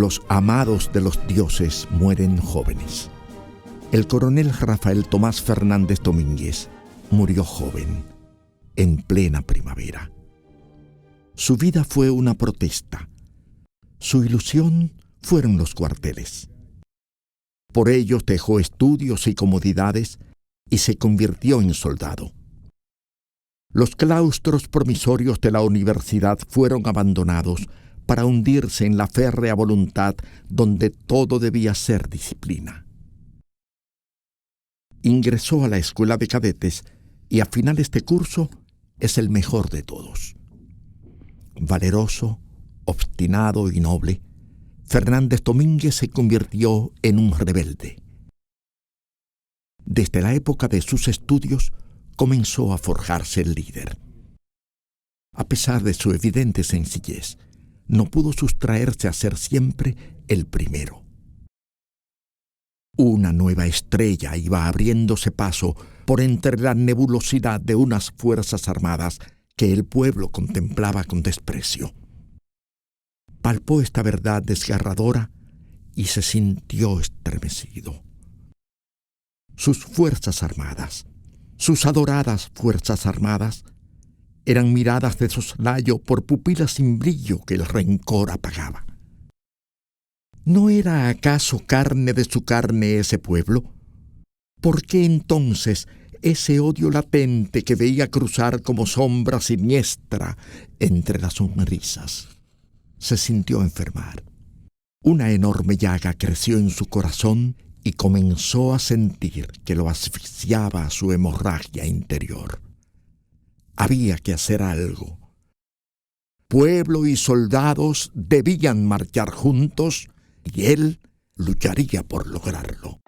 Los amados de los dioses mueren jóvenes. El coronel Rafael Tomás Fernández Domínguez murió joven, en plena primavera. Su vida fue una protesta. Su ilusión fueron los cuarteles. Por ellos dejó estudios y comodidades y se convirtió en soldado. Los claustros promisorios de la universidad fueron abandonados para hundirse en la férrea voluntad donde todo debía ser disciplina. Ingresó a la escuela de cadetes y a finales de curso es el mejor de todos. Valeroso, obstinado y noble, Fernández Domínguez se convirtió en un rebelde. Desde la época de sus estudios comenzó a forjarse el líder. A pesar de su evidente sencillez, no pudo sustraerse a ser siempre el primero. Una nueva estrella iba abriéndose paso por entre la nebulosidad de unas fuerzas armadas que el pueblo contemplaba con desprecio. Palpó esta verdad desgarradora y se sintió estremecido. Sus fuerzas armadas, sus adoradas fuerzas armadas, eran miradas de soslayo por pupilas sin brillo que el rencor apagaba. ¿No era acaso carne de su carne ese pueblo? ¿Por qué entonces ese odio latente que veía cruzar como sombra siniestra entre las sonrisas? Se sintió enfermar. Una enorme llaga creció en su corazón y comenzó a sentir que lo asfixiaba su hemorragia interior. Había que hacer algo. Pueblo y soldados debían marchar juntos y él lucharía por lograrlo.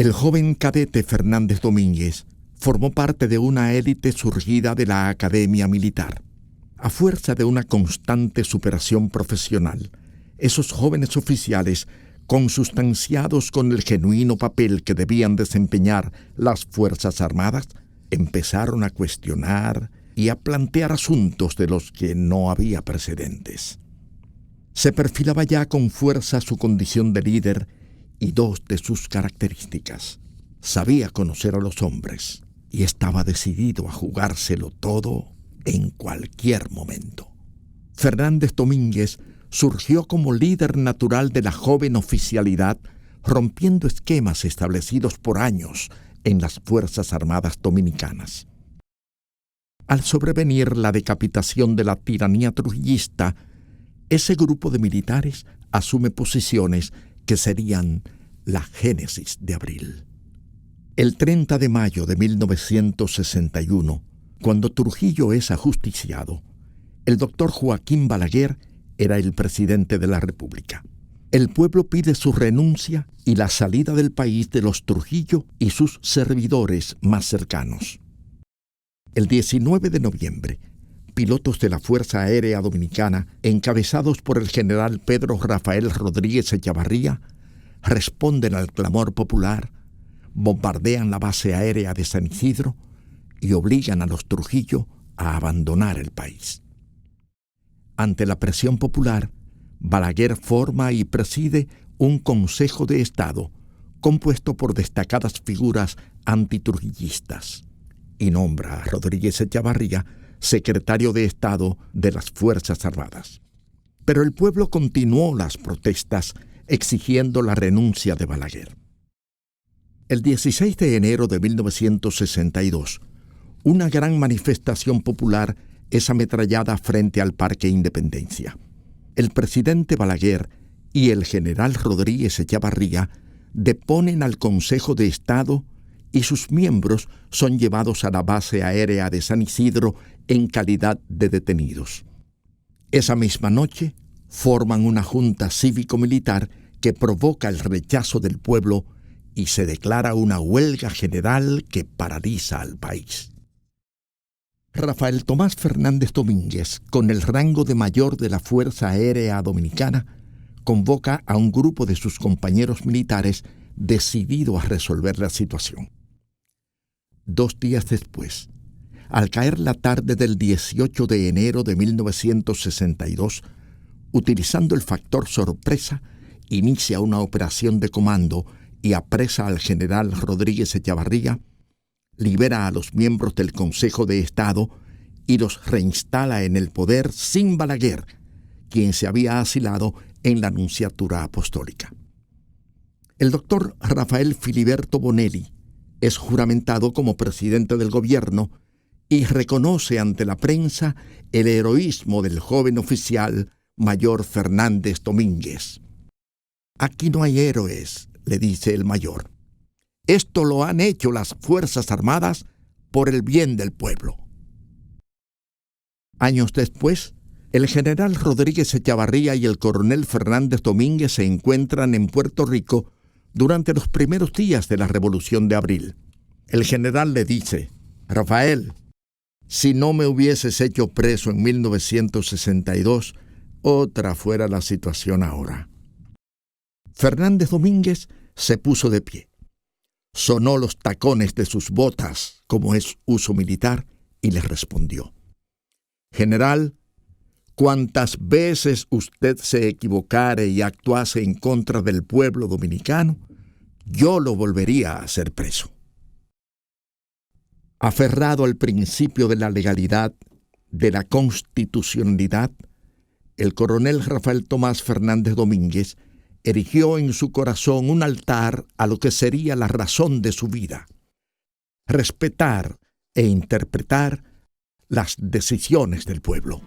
El joven cadete Fernández Domínguez formó parte de una élite surgida de la academia militar. A fuerza de una constante superación profesional, esos jóvenes oficiales, consustanciados con el genuino papel que debían desempeñar las Fuerzas Armadas, empezaron a cuestionar y a plantear asuntos de los que no había precedentes. Se perfilaba ya con fuerza su condición de líder y dos de sus características. Sabía conocer a los hombres y estaba decidido a jugárselo todo en cualquier momento. Fernández Domínguez surgió como líder natural de la joven oficialidad, rompiendo esquemas establecidos por años en las Fuerzas Armadas dominicanas. Al sobrevenir la decapitación de la tiranía trujillista, ese grupo de militares asume posiciones que serían la génesis de Abril. El 30 de mayo de 1961, cuando Trujillo es ajusticiado, el doctor Joaquín Balaguer era el presidente de la República. El pueblo pide su renuncia y la salida del país de los Trujillo y sus servidores más cercanos. El 19 de noviembre, pilotos de la Fuerza Aérea Dominicana, encabezados por el general Pedro Rafael Rodríguez Echavarría, responden al clamor popular, bombardean la base aérea de San Isidro y obligan a los Trujillo a abandonar el país. Ante la presión popular, Balaguer forma y preside un Consejo de Estado compuesto por destacadas figuras antitrujillistas y nombra a Rodríguez Echavarría secretario de Estado de las Fuerzas Armadas. Pero el pueblo continuó las protestas exigiendo la renuncia de Balaguer. El 16 de enero de 1962, una gran manifestación popular es ametrallada frente al Parque Independencia. El presidente Balaguer y el general Rodríguez Echavarría deponen al Consejo de Estado y sus miembros son llevados a la base aérea de San Isidro en calidad de detenidos. Esa misma noche forman una junta cívico-militar que provoca el rechazo del pueblo y se declara una huelga general que paraliza al país. Rafael Tomás Fernández Domínguez, con el rango de mayor de la Fuerza Aérea Dominicana, convoca a un grupo de sus compañeros militares decidido a resolver la situación. 2 días después, al caer la tarde del 18 de enero de 1962, utilizando el factor sorpresa, inicia una operación de comando y apresa al general Rodríguez Echavarría, libera a los miembros del Consejo de Estado y los reinstala en el poder sin Balaguer, quien se había asilado en la Nunciatura Apostólica. El doctor Rafael Filiberto Bonelli es juramentado como presidente del gobierno y reconoce ante la prensa el heroísmo del joven oficial mayor Fernández Domínguez. «Aquí no hay héroes», le dice el mayor. «Esto lo han hecho las Fuerzas Armadas por el bien del pueblo». Años después, el general Rodríguez Echavarría y el coronel Fernández Domínguez se encuentran en Puerto Rico durante los primeros días de la Revolución de Abril. El general le dice: «Rafael, si no me hubieses hecho preso en 1962, otra fuera la situación ahora». Fernández Domínguez se puso de pie. Sonó los tacones de sus botas, como es uso militar, y le respondió: «General, cuantas veces usted se equivocare y actuase en contra del pueblo dominicano, yo lo volvería a hacer preso». Aferrado al principio de la legalidad, de la constitucionalidad, el coronel Rafael Tomás Fernández Domínguez erigió en su corazón un altar a lo que sería la razón de su vida: respetar e interpretar las decisiones del pueblo.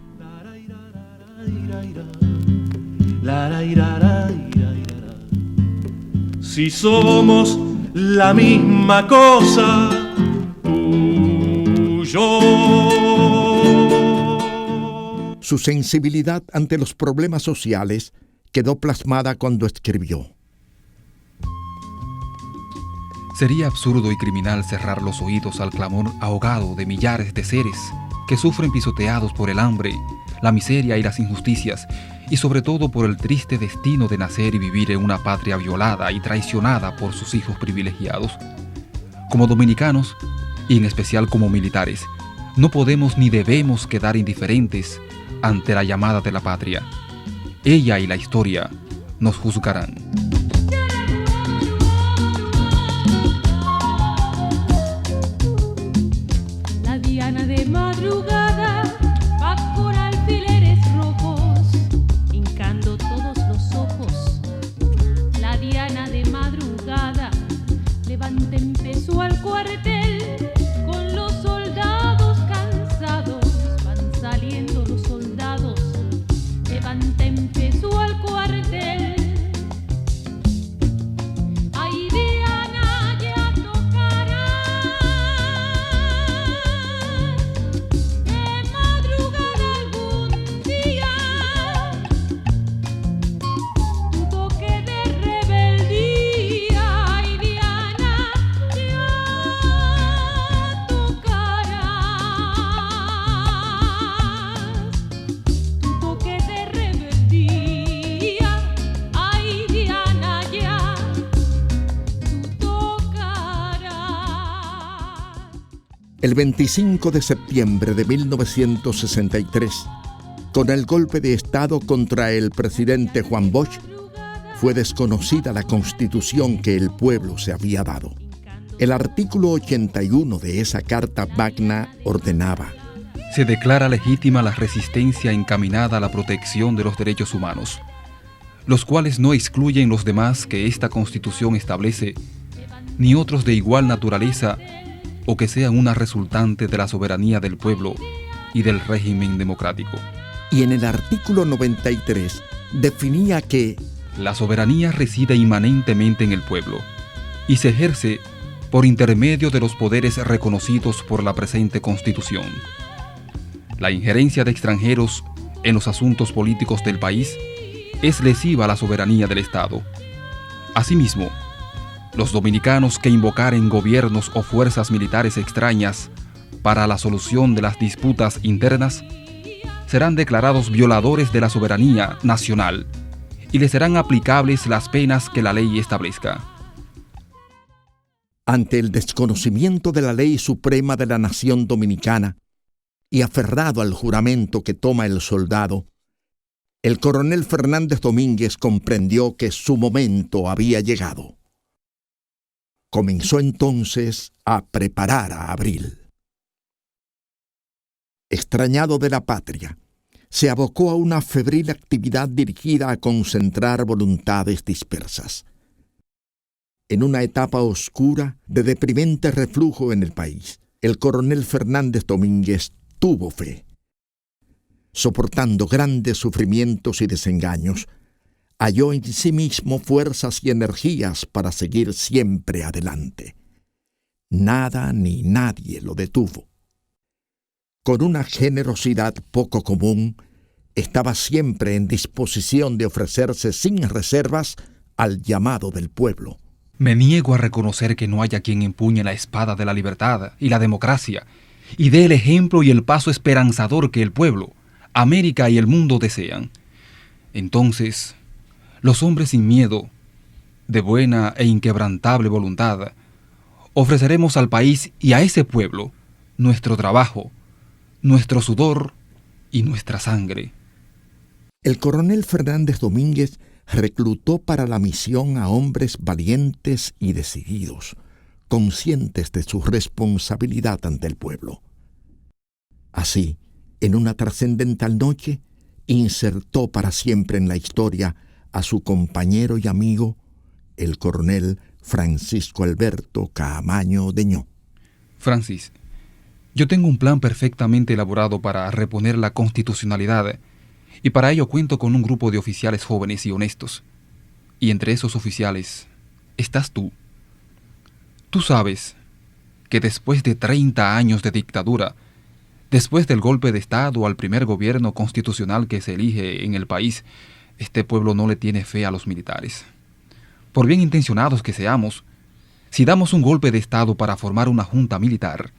Si somos la misma cosa, yo. Su sensibilidad ante los problemas sociales quedó plasmada cuando escribió: Sería absurdo y criminal cerrar los oídos al clamor ahogado de millares de seres que sufren pisoteados por el hambre, la miseria y las injusticias, y sobre todo por el triste destino de nacer y vivir en una patria violada y traicionada por sus hijos privilegiados. Como dominicanos, y en especial como militares, no podemos ni debemos quedar indiferentes ante la llamada de la patria. Ella y la historia nos juzgarán. La diana de madrugada va con alfileres rojos, hincando todos los ojos. La diana de madrugada levanten peso al cuartel, con los soldados cansados van saliendo los soldados. Levanten peso al cuartel. Ay, Diana, ya tocará. De madrugada algún día tu toque de rebeldía. Ay, Diana, ya tocarás tu toque de rebeldía. Ay, Diana, ya tú tocarás. El 25 de septiembre de 1963, con el golpe de Estado contra el presidente Juan Bosch, fue desconocida la constitución que el pueblo se había dado. El artículo 81 de esa Carta Magna ordenaba: Se declara legítima la resistencia encaminada a la protección de los derechos humanos, los cuales no excluyen los demás que esta Constitución establece, ni otros de igual naturaleza o que sean una resultante de la soberanía del pueblo y del régimen democrático. y en el artículo 93 definía que La soberanía reside inmanentemente en el pueblo y se ejerce por intermedio de los poderes reconocidos por la presente Constitución. La injerencia de extranjeros en los asuntos políticos del país es lesiva a la soberanía del Estado. Asimismo, Los dominicanos que invocaren gobiernos o fuerzas militares extrañas para la solución de las disputas internas serán declarados violadores de la soberanía nacional y les serán aplicables las penas que la ley establezca. Ante el desconocimiento de la ley suprema de la nación dominicana y aferrado al juramento que toma el soldado, el coronel Fernández Domínguez comprendió que su momento había llegado. Comenzó entonces a preparar a Abril. Extrañado de la patria, se abocó a una febril actividad dirigida a concentrar voluntades dispersas. En una etapa oscura de deprimente reflujo en el país, el coronel Fernández Domínguez tuvo fe. Soportando grandes sufrimientos y desengaños, halló en sí mismo fuerzas y energías para seguir siempre adelante. Nada ni nadie lo detuvo. Con una generosidad poco común, estaba siempre en disposición de ofrecerse sin reservas al llamado del pueblo. Me niego a reconocer que no haya quien empuñe la espada de la libertad y la democracia y dé el ejemplo y el paso esperanzador que el pueblo, América y el mundo desean. Entonces, los hombres sin miedo, de buena e inquebrantable voluntad, ofreceremos al país y a ese pueblo nuestro trabajo, nuestro sudor y nuestra sangre. El coronel Fernández Domínguez reclutó para la misión a hombres valientes y decididos, conscientes de su responsabilidad ante el pueblo. Así, en una trascendental noche, insertó para siempre en la historia a su compañero y amigo, el coronel Francisco Alberto Caamaño Deñó. Francis, yo tengo un plan perfectamente elaborado para reponer la constitucionalidad, y para ello cuento con un grupo de oficiales jóvenes y honestos. Y entre esos oficiales estás tú. Tú sabes que después de 30 años de dictadura, después del golpe de Estado al primer gobierno constitucional que se elige en el país, este pueblo no le tiene fe a los militares. Por bien intencionados que seamos, si damos un golpe de Estado para formar una junta militar,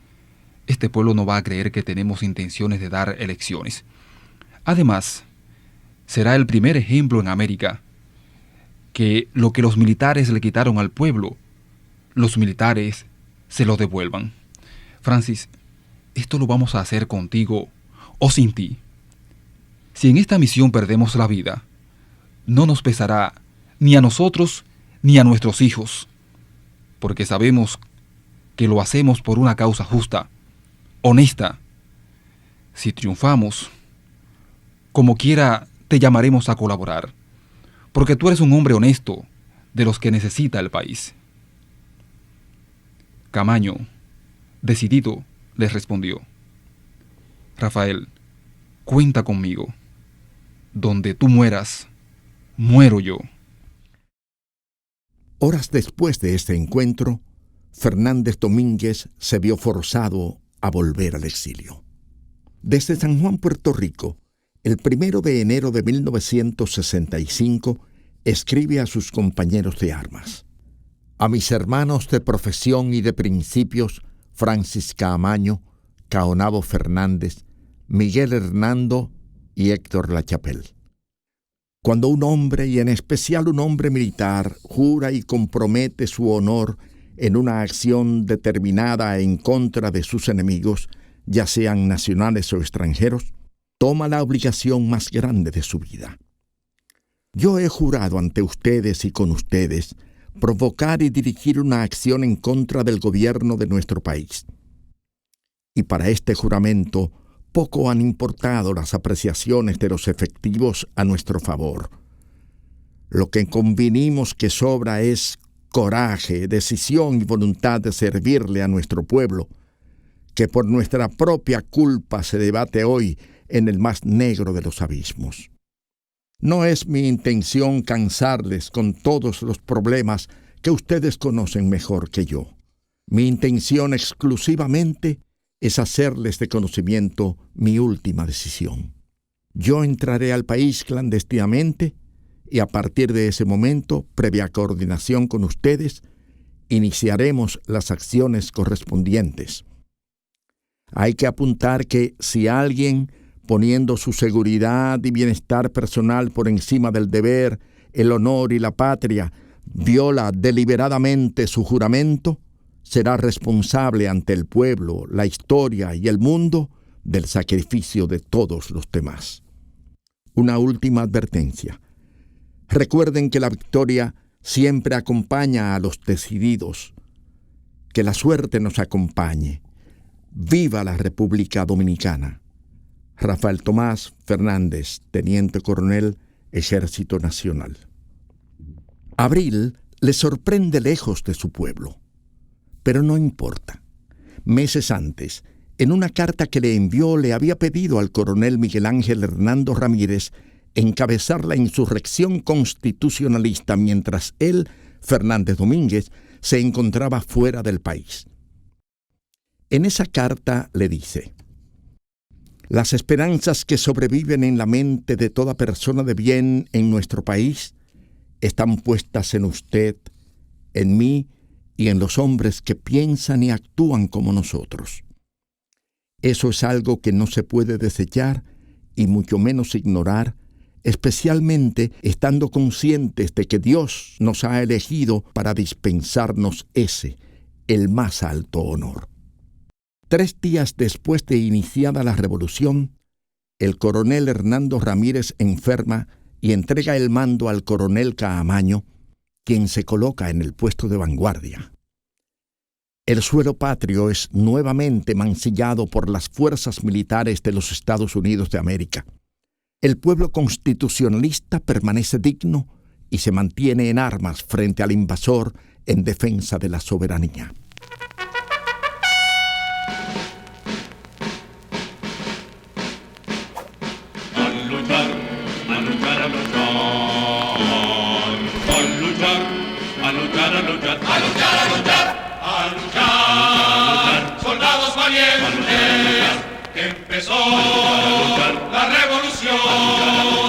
este pueblo no va a creer que tenemos intenciones de dar elecciones. Además, será el primer ejemplo en América que lo que los militares le quitaron al pueblo, los militares se lo devuelvan. Francis, esto lo vamos a hacer contigo o sin ti. Si en esta misión perdemos la vida, no nos pesará ni a nosotros ni a nuestros hijos, porque sabemos que lo hacemos por una causa justa, honesta. Si triunfamos, como quiera te llamaremos a colaborar, porque tú eres un hombre honesto, de los que necesita el país. Caamaño, decidido, les respondió: Rafael, cuenta conmigo. Donde tú mueras, muero yo. Horas después de este encuentro, Fernández Domínguez se vio forzado a volver al exilio. Desde San Juan, Puerto Rico, el 1 de enero de 1965, escribe a sus compañeros de armas: a mis hermanos de profesión y de principios, Francis Caamaño, Caonabo Fernández, Miguel Hernando y Héctor Lachapelle. Cuando un hombre, y en especial un hombre militar, jura y compromete su honor en una acción determinada en contra de sus enemigos, ya sean nacionales o extranjeros, toma la obligación más grande de su vida. Yo he jurado ante ustedes y con ustedes provocar y dirigir una acción en contra del gobierno de nuestro país. Y para este juramento poco han importado las apreciaciones de los efectivos a nuestro favor. Lo que convinimos que sobra es coraje, decisión y voluntad de servirle a nuestro pueblo, que por nuestra propia culpa se debate hoy en el más negro de los abismos. No es mi intención cansarles con todos los problemas que ustedes conocen mejor que yo. Mi intención exclusivamente es hacerles de conocimiento mi última decisión. Yo entraré al país clandestinamente y a partir de ese momento, previa coordinación con ustedes, iniciaremos las acciones correspondientes. Hay que apuntar que si alguien, poniendo su seguridad y bienestar personal por encima del deber, el honor y la patria, viola deliberadamente su juramento, será responsable ante el pueblo, la historia y el mundo del sacrificio de todos los demás. Una última advertencia. Recuerden que la victoria siempre acompaña a los decididos. Que la suerte nos acompañe. ¡Viva la República Dominicana! Rafael Tomás Fernández, Teniente Coronel, Ejército Nacional. Abril le sorprende lejos de su pueblo. Pero no importa. Meses antes, en una carta que le envió, le había pedido al coronel Miguel Ángel Hernando Ramírez encabezar la insurrección constitucionalista mientras él, Fernández Domínguez, se encontraba fuera del país. En esa carta le dice: las esperanzas que sobreviven en la mente de toda persona de bien en nuestro país están puestas en usted, en mí y en los hombres que piensan y actúan como nosotros. Eso es algo que no se puede desechar y mucho menos ignorar, especialmente estando conscientes de que Dios nos ha elegido para dispensarnos ese, el más alto honor. 3 días después de iniciada la revolución, el coronel Hernando Ramírez enferma y entrega el mando al coronel Caamaño, quien se coloca en el puesto de vanguardia. El suelo patrio es nuevamente mancillado por las fuerzas militares de los Estados Unidos de América. El pueblo constitucionalista permanece digno y se mantiene en armas frente al invasor en defensa de la soberanía. Soldados valientes, que empezó la revolución.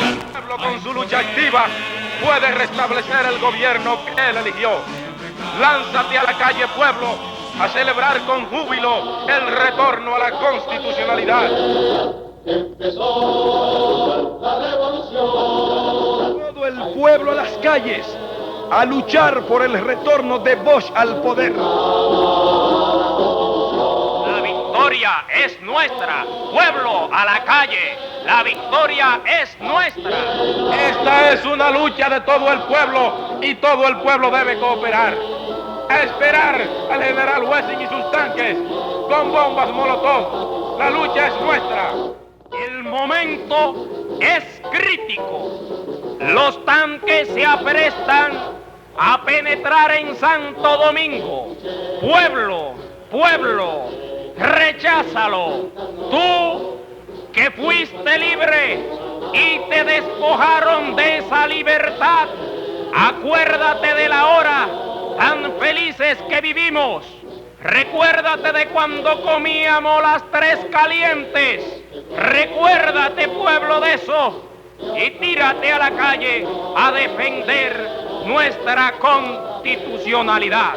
El pueblo con su lucha activa puede restablecer el gobierno que él eligió. Lánzate a la calle, pueblo, a celebrar con júbilo el retorno a la constitucionalidad. Empezó la revolución. Todo el pueblo a las calles a luchar por el retorno de Bosch al poder. La victoria es nuestra. Pueblo, a la calle. La victoria es nuestra. Esta es una lucha de todo el pueblo y todo el pueblo debe cooperar. A esperar al general Wessing y sus tanques con bombas Molotov. La lucha es nuestra. El momento es crítico. Los tanques se aprestan a penetrar en Santo Domingo. Pueblo, pueblo, recházalo. Tú que fuiste libre y te despojaron de esa libertad, acuérdate de la hora tan felices que vivimos. Recuérdate de cuando comíamos las 3 calientes. Recuérdate, pueblo, de eso. Y tírate a la calle a defender nuestra constitucionalidad.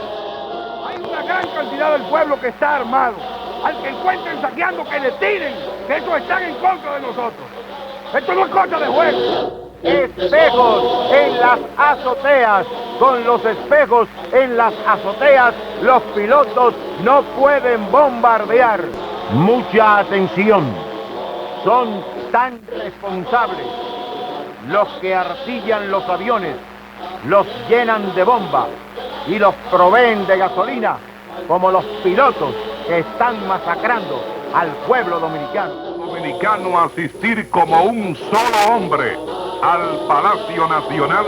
Hay una gran cantidad del pueblo que está armado. Al que encuentren saqueando, que le tiren, que estos están en contra de nosotros. Esto no es cosa de juego. Espejos en las azoteas. Con los espejos en las azoteas, los pilotos no pueden bombardear. Mucha atención. Son tan responsables los que artillan los aviones, los llenan de bomba y los proveen de gasolina, como los pilotos que están masacrando al pueblo dominicano. Dominicano asistir como un solo hombre al Palacio Nacional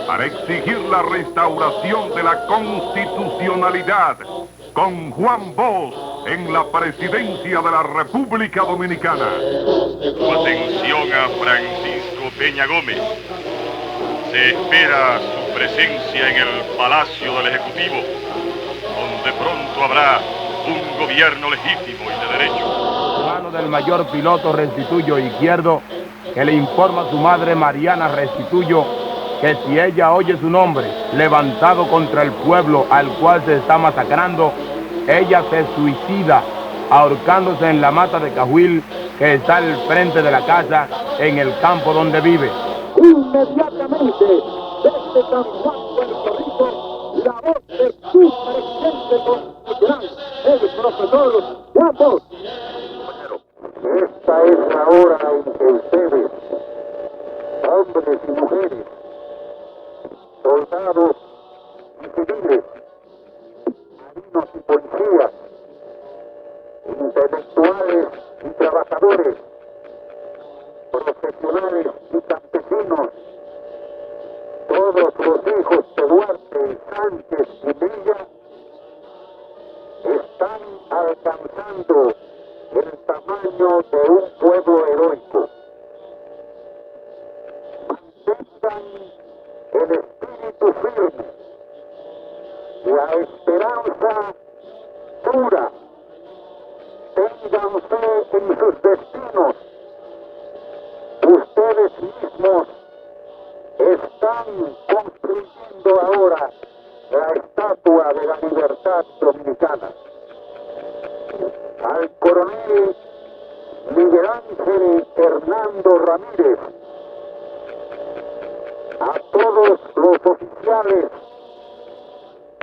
para exigir la restauración de la constitucionalidad con Juan Bosch en la presidencia de la República Dominicana. Su atención a Francisco Peña Gómez. Se espera su presencia en el Palacio del Ejecutivo, donde pronto habrá un gobierno legítimo y de derecho. Hermano del mayor piloto Restituyo Izquierdo, que le informa a su madre Mariana Restituyo que si ella oye su nombre levantado contra el pueblo al cual se está masacrando, ella se suicida ahorcándose en la mata de cajuil que está al frente de la casa en el campo donde vive. Inmediatamente, desde San Juan, Puerto Rico, la voz de su presidente constitucional, el profesor Juan Bosch. Esta es la hora en que ustedes, hombres y mujeres, soldados y civiles, marinos y policías, intelectuales y trabajadores, profesionales y campesinos, todos los hijos de Duarte, Sánchez y Villa, están alcanzando el tamaño de un pueblo heroico. Mantengan el espíritu firme, la esperanza pura, tengan fe en sus destinos. Ustedes mismos están construyendo ahora la estatua de la libertad dominicana. Al coronel Miguel Ángel Hernando Ramírez, a todos los oficiales,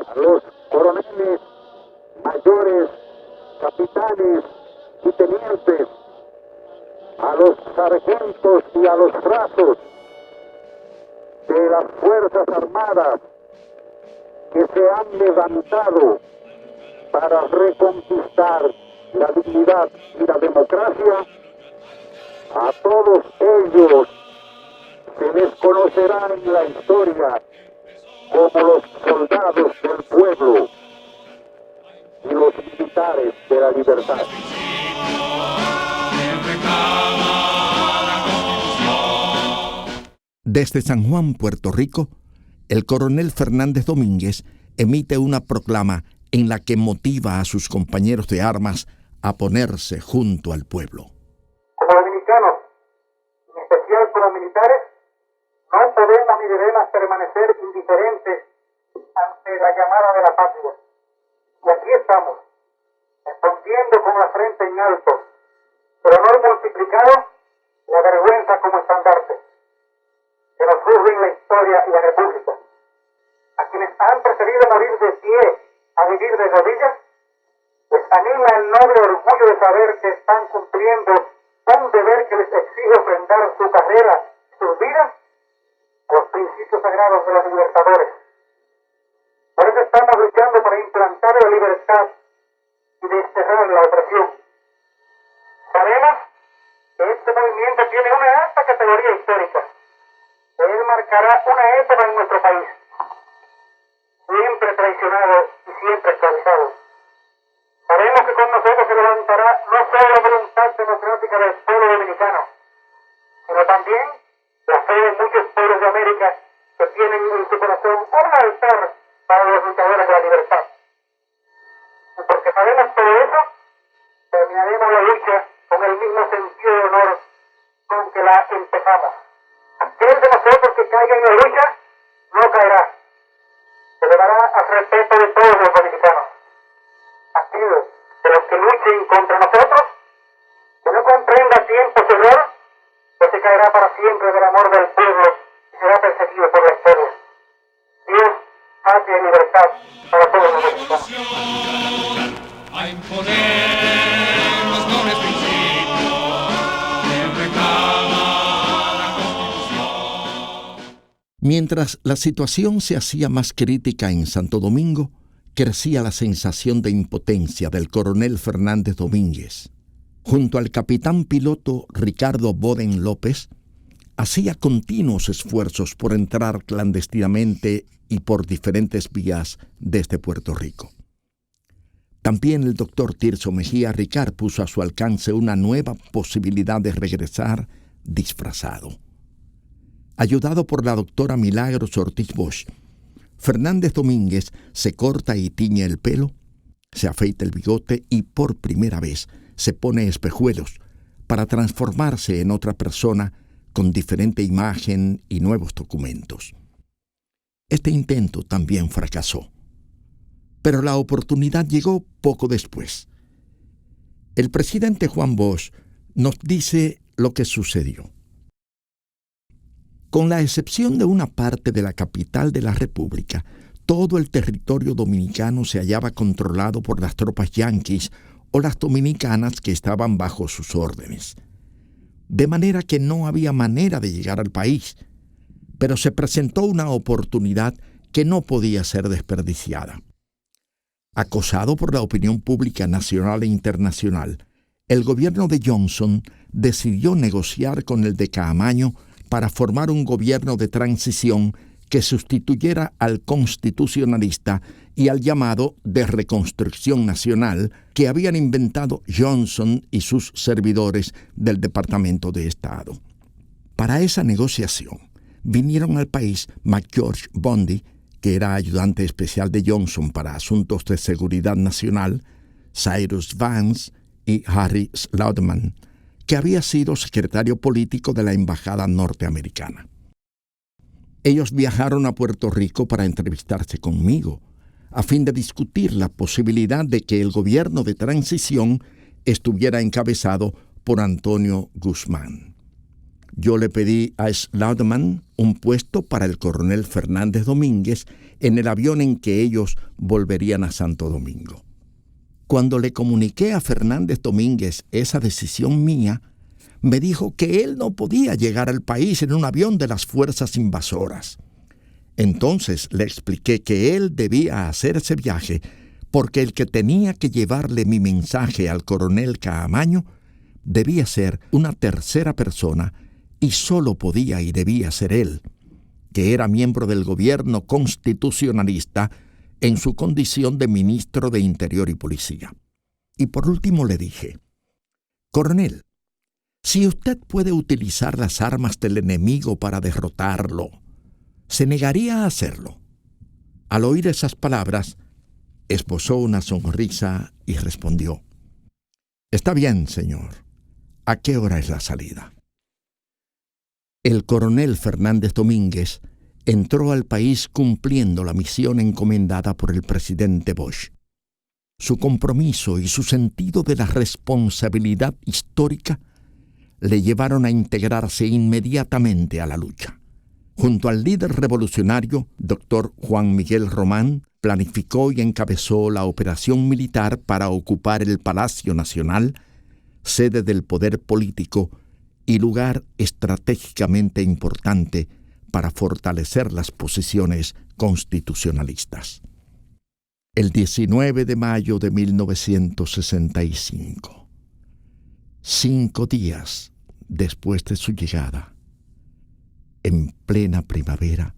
a los coroneles, mayores, capitanes y tenientes, a los sargentos y a los brazos de las Fuerzas Armadas que se han levantado para reconquistar la dignidad y la democracia, a todos ellos se les conocerá en la historia como los soldados del pueblo y los militares de la libertad. Desde San Juan, Puerto Rico, el coronel Fernández Domínguez emite una proclama en la que motiva a sus compañeros de armas a ponerse junto al pueblo. Como dominicanos, en especial como militares, no podemos ni debemos permanecer indiferentes ante la llamada de la patria. Y aquí estamos, respondiendo con la frente en alto, el honor multiplicado, la vergüenza como estandarte, que nos surge en la historia y la república. A quienes han preferido morir de pie a vivir de rodillas, les anima el noble orgullo de saber que están cumpliendo un deber que les exige ofrendar su carrera, sus vidas, a los principios sagrados de los libertadores. Por eso estamos luchando para implantar la libertad y desterrar la opresión. Sabemos que este movimiento tiene una alta categoría histórica. Él marcará una época en nuestro país, siempre traicionado y siempre esclavizado. Sabemos que con nosotros se levantará no solo la voluntad democrática del pueblo dominicano, sino también la fe de muchos pueblos de América que tienen en su corazón un altar para los luchadores de la libertad. Y porque sabemos todo eso, terminaremos la lucha con el mismo sentido de honor con que la empezamos. Aquel de nosotros que caiga en la lucha no caerá. Se llevará al respeto de todos los dominicanos. Aquel de los que luchen contra nosotros, que no comprenda a tiempo su error, que se caerá para siempre del amor del pueblo y será perseguido por la historia. Dios, patria y libertad para todos los dominicanos. A imponer los nobles principios que reclama la Constitución. Mientras la situación se hacía más crítica en Santo Domingo, crecía la sensación de impotencia del coronel Fernández Domínguez. Junto al capitán piloto Ricardo Boden López, hacía continuos esfuerzos por entrar clandestinamente y por diferentes vías desde Puerto Rico. También el doctor Tirso Mejía Ricard puso a su alcance una nueva posibilidad de regresar disfrazado. Ayudado por la doctora Milagros Ortiz Bosch, Fernández Domínguez se corta y tiñe el pelo, se afeita el bigote y por primera vez se pone espejuelos para transformarse en otra persona con diferente imagen y nuevos documentos. Este intento también fracasó. Pero la oportunidad llegó poco después. El presidente Juan Bosch nos dice lo que sucedió. Con la excepción de una parte de la capital de la República, todo el territorio dominicano se hallaba controlado por las tropas yanquis o las dominicanas que estaban bajo sus órdenes. De manera que no había manera de llegar al país, pero se presentó una oportunidad que no podía ser desperdiciada. Acosado por la opinión pública nacional e internacional, el gobierno de Johnson decidió negociar con el de Caamaño para formar un gobierno de transición que sustituyera al constitucionalista y al llamado de reconstrucción nacional que habían inventado Johnson y sus servidores del Departamento de Estado. Para esa negociación vinieron al país McGeorge Bundy, que era ayudante especial de Johnson para asuntos de seguridad nacional, Cyrus Vance y Harry Slaughterman, que había sido secretario político de la Embajada norteamericana. Ellos viajaron a Puerto Rico para entrevistarse conmigo, a fin de discutir la posibilidad de que el gobierno de transición estuviera encabezado por Antonio Guzmán. Yo le pedí a Slaughterman un puesto para el coronel Fernández Domínguez en el avión en que ellos volverían a Santo Domingo. Cuando le comuniqué a Fernández Domínguez esa decisión mía, me dijo que él no podía llegar al país en un avión de las fuerzas invasoras. Entonces le expliqué que él debía hacer ese viaje porque el que tenía que llevarle mi mensaje al coronel Caamaño debía ser una tercera persona y solo podía y debía ser él, que era miembro del gobierno constitucionalista en su condición de ministro de Interior y Policía. Y por último le dije: «Coronel, si usted puede utilizar las armas del enemigo para derrotarlo, ¿se negaría a hacerlo?». Al oír esas palabras, esbozó una sonrisa y respondió: «Está bien, señor. ¿A qué hora es la salida?». El coronel Fernández Domínguez entró al país cumpliendo la misión encomendada por el presidente Bosch. Su compromiso y su sentido de la responsabilidad histórica le llevaron a integrarse inmediatamente a la lucha. Junto al líder revolucionario, Dr. Juan Miguel Román, planificó y encabezó la operación militar para ocupar el Palacio Nacional, sede del poder político y lugar estratégicamente importante para fortalecer las posiciones constitucionalistas. El 19 de mayo de 1965, 5 días después de su llegada, en plena primavera,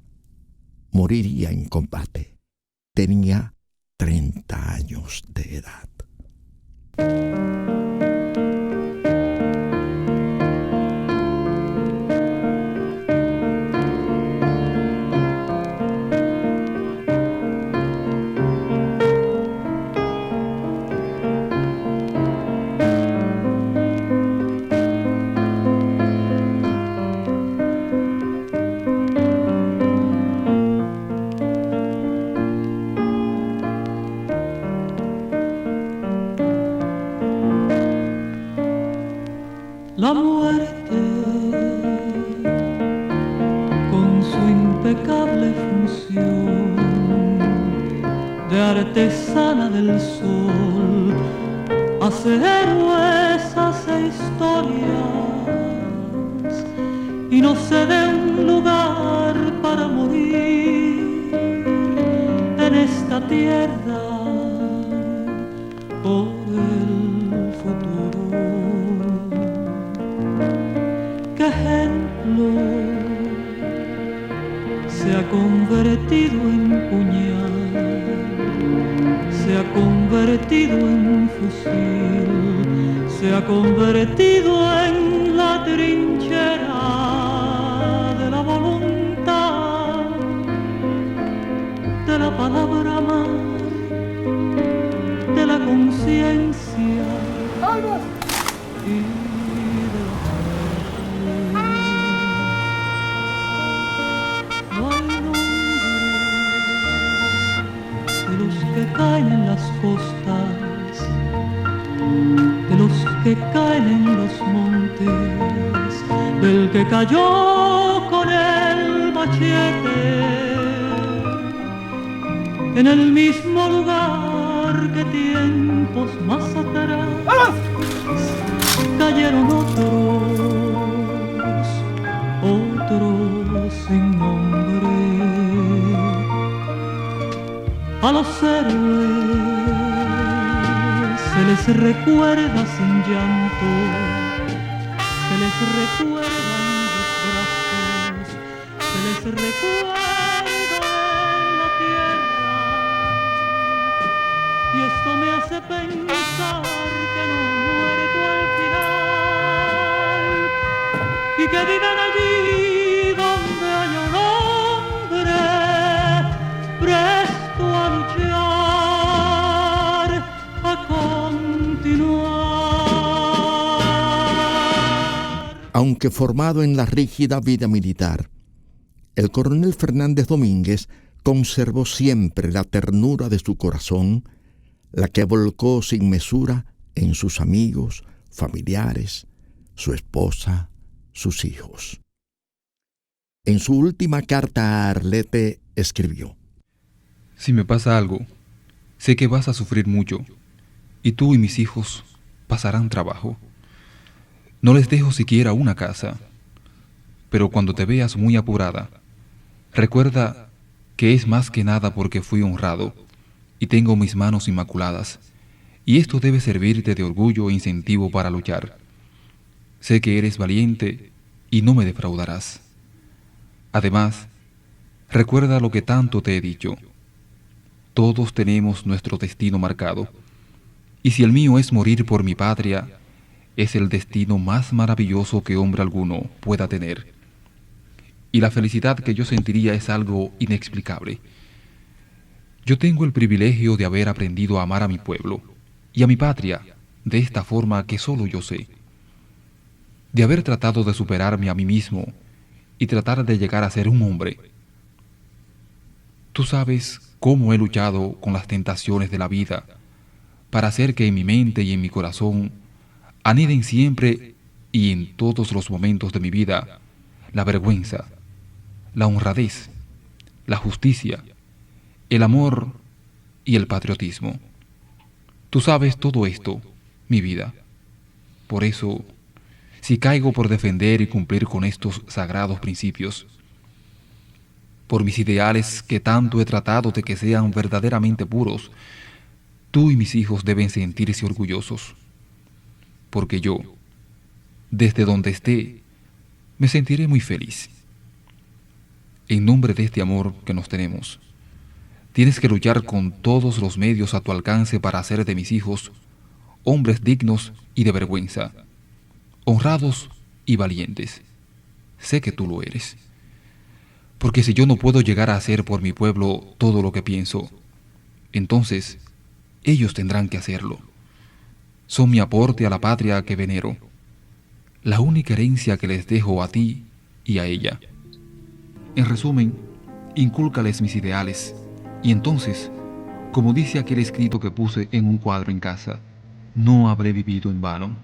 moriría en combate. Tenía 30 años de edad. La muerte, con su impecable función de artesana del sol, hace héroes, hace historias y no cede un lugar para morir en esta tierra por el futuro. ¿Qué ejemplo se ha convertido en puñal, se ha convertido en fusil, se ha convertido en la trinchera de la voluntad, de la palabra amar, de la conciencia y de la fe? No hay nombre caen en las costas, de los que caen en los montes, del que cayó con el machete en el mismo lugar que tiempos más atrás cayeron otros sin nombre. A los héroes se les recuerda sin llanto, se les recuerdan los brazos, se les recuerda en la tierra. Y esto me hace pensar que no han muerto al final y que viven allí donde hay un hombre presto a luchar, a continuar. Aunque formado en la rígida vida militar, el coronel Fernández Domínguez conservó siempre la ternura de su corazón, la que volcó sin mesura en sus amigos, familiares, su esposa, sus hijos. En su última carta a Arlete escribió: Si me pasa algo, sé que vas a sufrir mucho, y tú y mis hijos pasarán trabajo. No les dejo siquiera una casa, pero cuando te veas muy apurada, recuerda que es más que nada porque fui honrado y tengo mis manos inmaculadas, y esto debe servirte de orgullo e incentivo para luchar. Sé que eres valiente y no me defraudarás. Además, recuerda lo que tanto te he dicho. Todos tenemos nuestro destino marcado, y si el mío es morir por mi patria, es el destino más maravilloso que hombre alguno pueda tener. Y la felicidad que yo sentiría es algo inexplicable. Yo tengo el privilegio de haber aprendido a amar a mi pueblo y a mi patria de esta forma que solo yo sé. De haber tratado de superarme a mí mismo y tratar de llegar a ser un hombre. Tú sabes cómo he luchado con las tentaciones de la vida para hacer que en mi mente y en mi corazón aniden siempre y en todos los momentos de mi vida la vergüenza, la honradez, la justicia, el amor y el patriotismo. Tú sabes todo esto, mi vida. Por eso, si caigo por defender y cumplir con estos sagrados principios, por mis ideales que tanto he tratado de que sean verdaderamente puros, tú y mis hijos deben sentirse orgullosos, porque yo, desde donde esté, me sentiré muy feliz. En nombre de este amor que nos tenemos, tienes que luchar con todos los medios a tu alcance para hacer de mis hijos hombres dignos y de vergüenza, honrados y valientes. Sé que tú lo eres. Porque si yo no puedo llegar a hacer por mi pueblo todo lo que pienso, entonces ellos tendrán que hacerlo. Son mi aporte a la patria que venero, la única herencia que les dejo a ti y a ella. En resumen, incúlcales mis ideales, y entonces, como dice aquel escrito que puse en un cuadro en casa, no habré vivido en vano.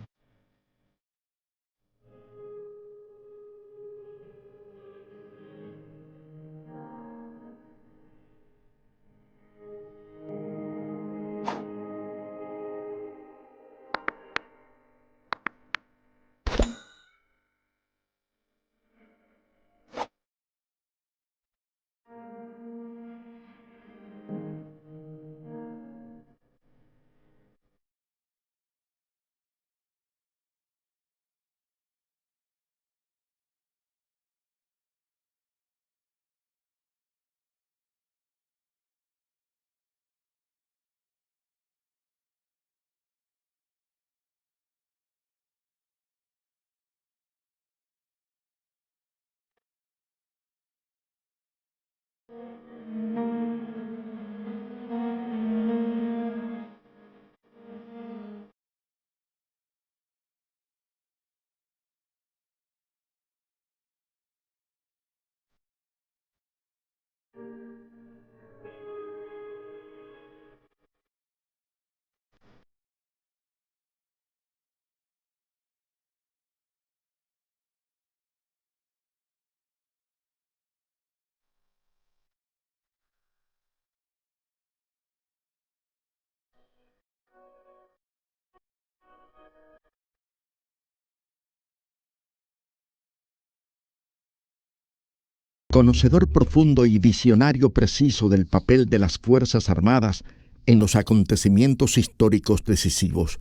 Conocedor profundo y visionario preciso del papel de las Fuerzas Armadas en los acontecimientos históricos decisivos.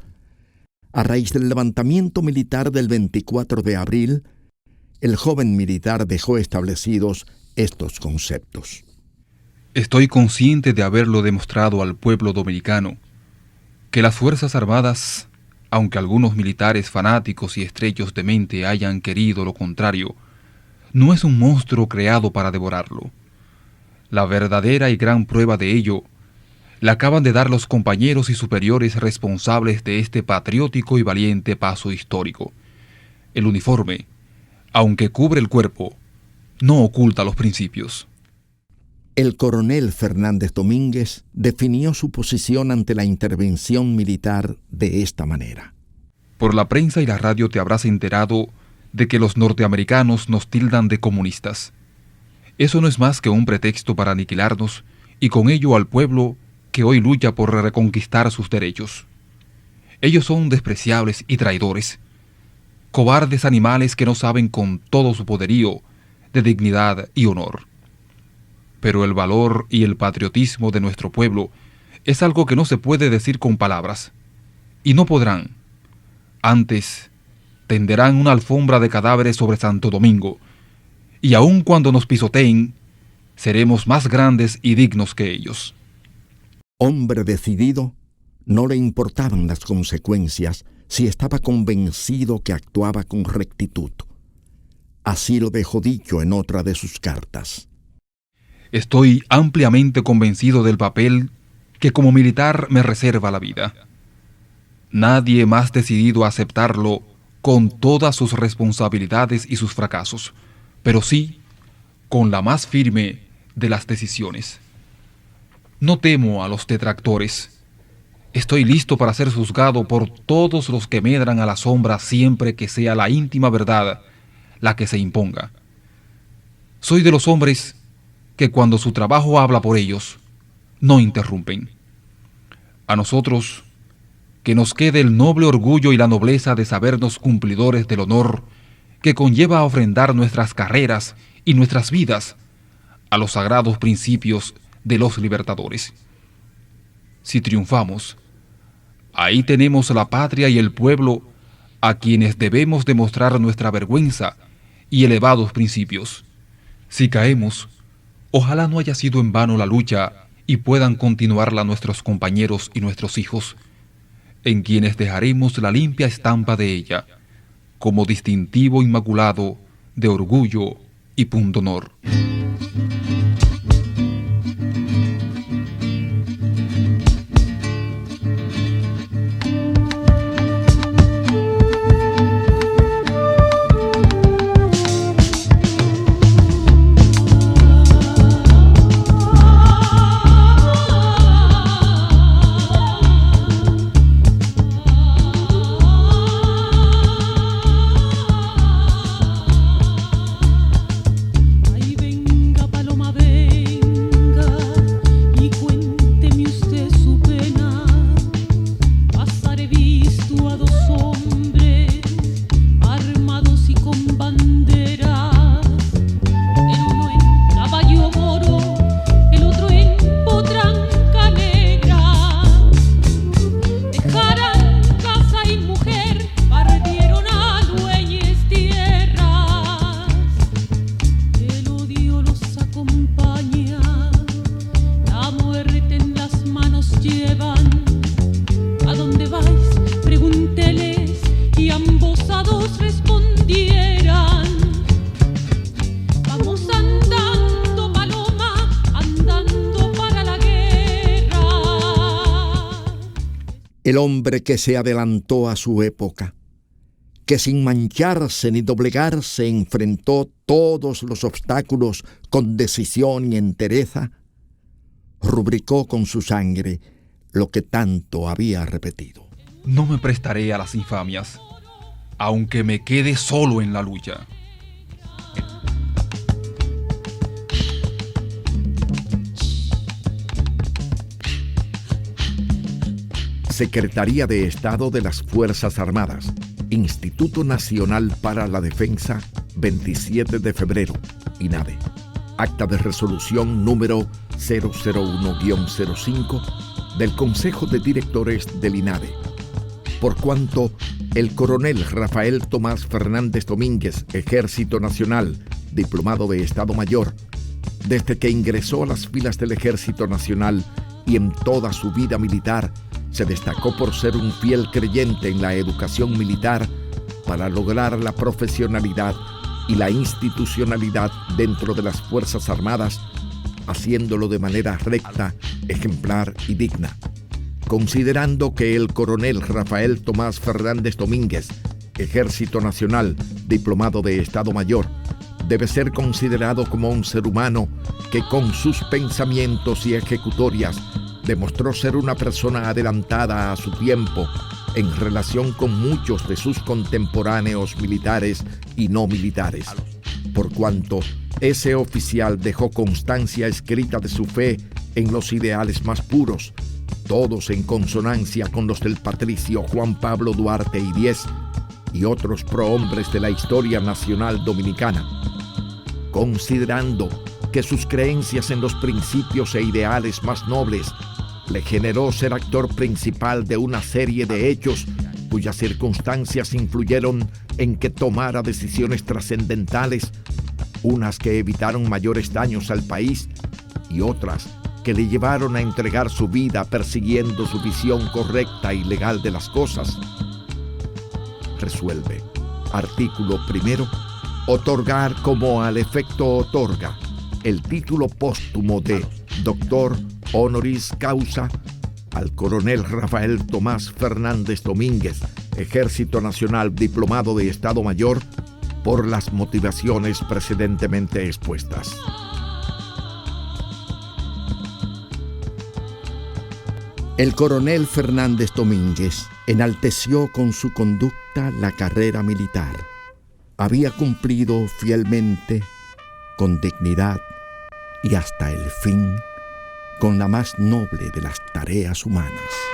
A raíz del levantamiento militar del 24 de abril, el joven militar dejó establecidos estos conceptos. Estoy consciente de haberlo demostrado al pueblo dominicano, que las Fuerzas Armadas, aunque algunos militares fanáticos y estrechos de mente hayan querido lo contrario, no es un monstruo creado para devorarlo. La verdadera y gran prueba de ello la acaban de dar los compañeros y superiores responsables de este patriótico y valiente paso histórico. El uniforme, aunque cubre el cuerpo, no oculta los principios. El coronel Fernández Domínguez definió su posición ante la intervención militar de esta manera. Por la prensa y la radio te habrás enterado de que los norteamericanos nos tildan de comunistas. Eso no es más que un pretexto para aniquilarnos y con ello al pueblo que hoy lucha por reconquistar sus derechos. Ellos son despreciables y traidores, cobardes animales que no saben con todo su poderío de dignidad y honor. Pero el valor y el patriotismo de nuestro pueblo es algo que no se puede decir con palabras, y no podrán. Antes, tenderán una alfombra de cadáveres sobre Santo Domingo, y aun cuando nos pisoteen, seremos más grandes y dignos que ellos. Hombre decidido, no le importaban las consecuencias si estaba convencido que actuaba con rectitud. Así lo dejó dicho en otra de sus cartas. Estoy ampliamente convencido del papel que como militar me reserva la vida. Nadie más decidido a aceptarlo con todas sus responsabilidades y sus fracasos, pero sí con la más firme de las decisiones. No temo a los detractores. Estoy listo para ser juzgado por todos los que medran a la sombra siempre que sea la íntima verdad la que se imponga. Soy de los hombres que cuando su trabajo habla por ellos, no interrumpen. A nosotros, que nos quede el noble orgullo y la nobleza de sabernos cumplidores del honor que conlleva a ofrendar nuestras carreras y nuestras vidas a los sagrados principios de los libertadores. Si triunfamos, ahí tenemos la patria y el pueblo a quienes debemos demostrar nuestra vergüenza y elevados principios. Si caemos, ojalá no haya sido en vano la lucha y puedan continuarla nuestros compañeros y nuestros hijos, en quienes dejaremos la limpia estampa de ella, como distintivo inmaculado de orgullo y pundonor. El hombre que se adelantó a su época, que sin mancharse ni doblegarse enfrentó todos los obstáculos con decisión y entereza, rubricó con su sangre lo que tanto había repetido. No me prestaré a las infamias, aunque me quede solo en la lucha. Secretaría de Estado de las Fuerzas Armadas, Instituto Nacional para la Defensa, 27 de febrero, INADE. acta de resolución número 001-05 del Consejo de Directores del INADE, por cuanto el coronel Rafael Tomás Fernández Domínguez, Ejército Nacional, diplomado de Estado Mayor, desde que ingresó a las filas del Ejército Nacional y en toda su vida militar, se destacó por ser un fiel creyente en la educación militar para lograr la profesionalidad y la institucionalidad dentro de las Fuerzas Armadas, haciéndolo de manera recta, ejemplar y digna. Considerando que el coronel Rafael Tomás Fernández Domínguez, Ejército Nacional, diplomado de Estado Mayor, debe ser considerado como un ser humano que con sus pensamientos y ejecutorias demostró ser una persona adelantada a su tiempo en relación con muchos de sus contemporáneos militares y no militares, por cuanto ese oficial dejó constancia escrita de su fe en los ideales más puros, todos en consonancia con los del patricio Juan Pablo Duarte y Díez y otros prohombres de la historia nacional dominicana. Considerando que sus creencias en los principios e ideales más nobles le generó ser actor principal de una serie de hechos cuyas circunstancias influyeron en que tomara decisiones trascendentales, unas que evitaron mayores daños al país y otras que le llevaron a entregar su vida persiguiendo su visión correcta y legal de las cosas. Resuelve. Artículo 1. Otorgar como al efecto otorga el título póstumo de Doctor Honoris Causa al coronel Rafael Tomás Fernández Domínguez, Ejército Nacional, diplomado de Estado Mayor, por las motivaciones precedentemente expuestas. El coronel Fernández Domínguez enalteció con su conducta la carrera militar. Había cumplido fielmente, con dignidad y hasta el fin, con la más noble de las tareas humanas.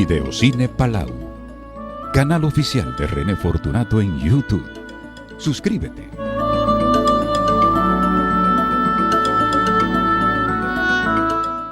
Videocine Palau, canal oficial de René Fortunato en YouTube. Suscríbete.